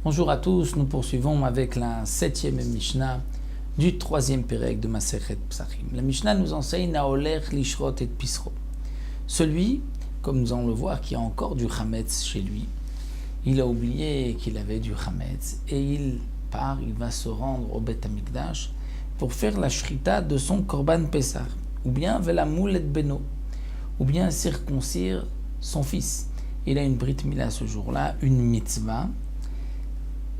Bonjour à tous, nous poursuivons avec la 7e Mishnah du 3e Pérec de Masechet Psachim. La Mishnah nous enseigne Naoler, Lishrot et Pisro. Celui, comme nous allons le voir, qui a encore du Chametz chez lui, il a oublié qu'il avait du Chametz et il va se rendre au Beth Amikdash pour faire la shrita de son Korban Pessah, ou bien Velamul et Beno, ou bien circoncire son fils. Il a une Brit Mila ce jour-là, une mitzvah.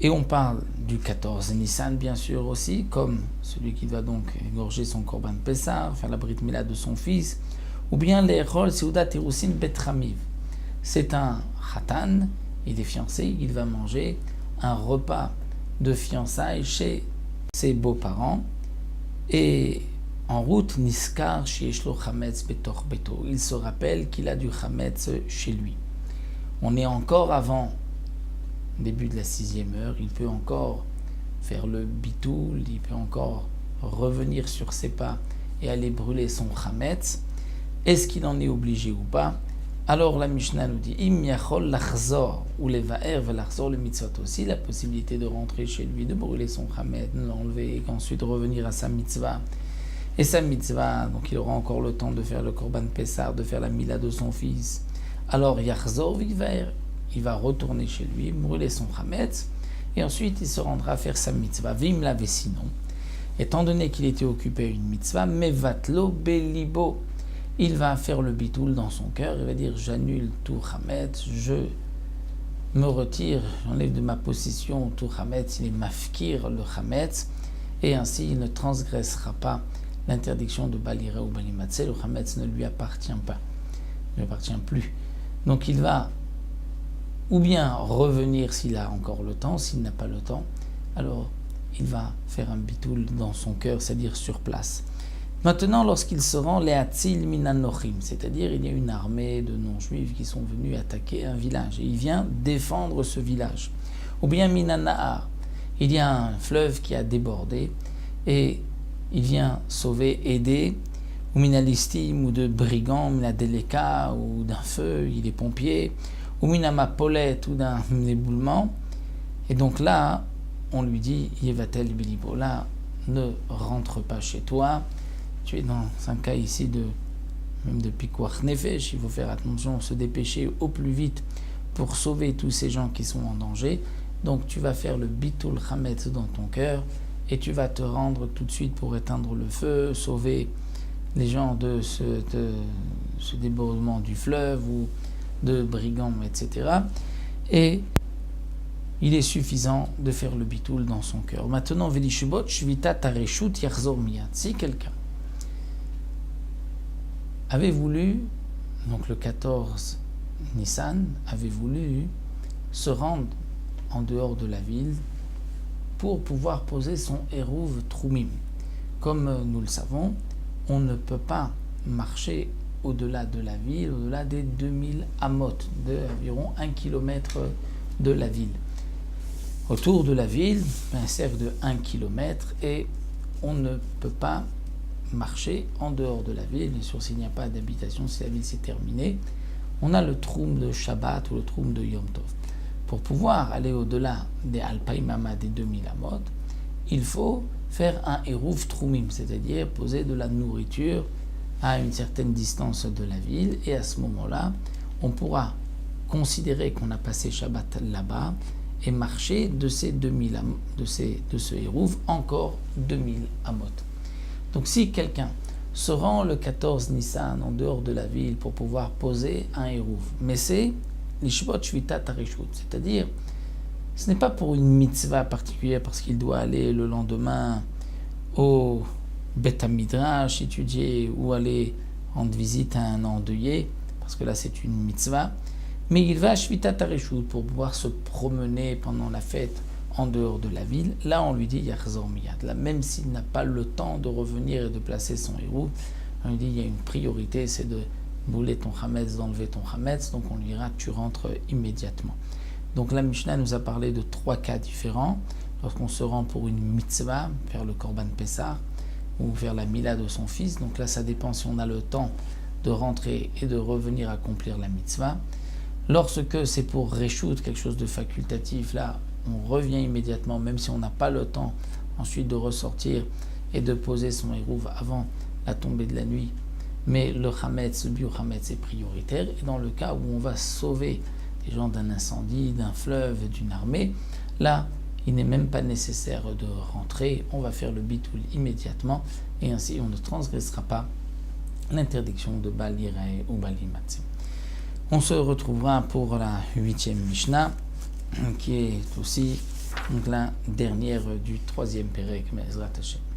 Et on parle du 14 Nissan, bien sûr, aussi, comme celui qui va donc égorger son Korban Pessah, faire la Brit Mila de son fils, ou bien les Rol Seudat Terusin Bet Ramiv. C'est un Khatan, il est fiancé, il va manger un repas de fiançailles chez ses beaux-parents, et en route, Niskar Shieshlo Chametz Betor Beto. Il se rappelle qu'il a du Chametz chez lui. On est encore avant début de la 6e heure, il peut encore faire le bitoul, il peut encore revenir sur ses pas et aller brûler son chametz. Est-ce qu'il en est obligé ou pas? Alors la Mishnah nous dit Im yachol lachzor ou levaer velachzor le mitzvot, aussi la possibilité de rentrer chez lui, de brûler son chametz, de l'enlever et ensuite revenir à sa mitzvah. Et sa mitzvah, donc il aura encore le temps de faire le korban pessar, de faire la mila de son fils. Alors yachzor vivaer, il va retourner chez lui, brûler son chametz, et ensuite il se rendra faire sa mitzvah. Vim l'avait sinon, étant donné qu'il était occupé à une mitzvah, mevatlo belibo, il va faire le bitoul dans son cœur, il va dire j'annule tout chametz, je me retire, j'enlève de ma possession tout chametz, il est mafkir le chametz, et ainsi il ne transgressera pas l'interdiction de balira ou balimatse, le chametz ne lui appartient pas, ne lui appartient plus. Donc il va ou bien revenir s'il a encore le temps, s'il n'a pas le temps, alors il va faire un bitoul dans son cœur, c'est-à-dire sur place. Maintenant, lorsqu'il se rend Leatzil Minanochim, c'est-à-dire il y a une armée de non-juifs qui sont venus attaquer un village, et il vient défendre ce village. Ou bien Minanahar, il y a un fleuve qui a débordé, et il vient sauver, aider, ou Minalistim, ou de brigands, Minadeleka, ou d'un feu, il est pompier, ou minamapolette ou d'un éboulement, et donc là, on lui dit Yevatel Bilibo, là, ne rentre pas chez toi, tu es dans un cas ici même de Pikuach Nefesh, il faut faire attention, se dépêcher au plus vite pour sauver tous ces gens qui sont en danger, donc tu vas faire le Bitul Chametz dans ton cœur, et tu vas te rendre tout de suite pour éteindre le feu, sauver les gens de ce débordement du fleuve, ou de brigands, etc. Et il est suffisant de faire le bitoul dans son cœur. Maintenant, Velishubot, Shvita Tareshut Yarzor Miyad. Si quelqu'un avait voulu, donc le 14 Nissan, avait voulu se rendre en dehors de la ville pour pouvoir poser son Eruv Trumim. Comme nous le savons, on ne peut pas marcher au-delà de la ville, au-delà des 2000 amot, d'environ 1 km de la ville. Autour de la ville, un cercle de 1 km, et on ne peut pas marcher en dehors de la ville, bien sûr s'il n'y a pas d'habitation, si la ville s'est terminée. On a le troum de Shabbat ou le troum de Yom Tov. Pour pouvoir aller au-delà des Alpaïmama, des 2000 amot, il faut faire un Eruv Trumim, c'est-à-dire poser de la nourriture à une certaine distance de la ville, et à ce moment-là, on pourra considérer qu'on a passé Shabbat là-bas et marcher de ces 2000 de ce Eruv encore 2000 amot. Donc si quelqu'un se rend le 14 Nissan en dehors de la ville pour pouvoir poser un Eruv, mais c'est l'Ishbot Shvita Tareshut, c'est-à-dire ce n'est pas pour une mitzvah particulière parce qu'il doit aller le lendemain au Beth Midrash étudier ou aller rendre visite à un endeuillé, parce que là c'est une mitzvah, mais il va à Shvita Tareshut pour pouvoir se promener pendant la fête en dehors de la ville. Là on lui dit Yarzor Miyad, là même s'il n'a pas le temps de revenir et de placer son héros, on lui dit il y a une priorité, c'est de bouler ton chametz, d'enlever ton chametz, donc on lui dira tu rentres immédiatement. Donc la Mishnah nous a parlé de 3 cas différents. Lorsqu'on se rend pour une mitzvah, faire le korban pessar, ou faire la mila de son fils, donc là ça dépend si on a le temps de rentrer et de revenir accomplir la mitzvah. Lorsque c'est pour Réchout, quelque chose de facultatif, là, on revient immédiatement, même si on n'a pas le temps ensuite de ressortir et de poser son hérouv avant la tombée de la nuit. Mais le Hametz, le bio-Hametz est prioritaire. Et dans le cas où on va sauver des gens d'un incendie, d'un fleuve, d'une armée, là, il n'est même pas nécessaire de rentrer. On va faire le bitoul immédiatement et ainsi on ne transgressera pas l'interdiction de Bal Yirae ou Bal Yimatze. On se retrouvera pour la 8e Mishnah, qui est aussi la dernière du 3e Pérek, Me'ezrat Hashem.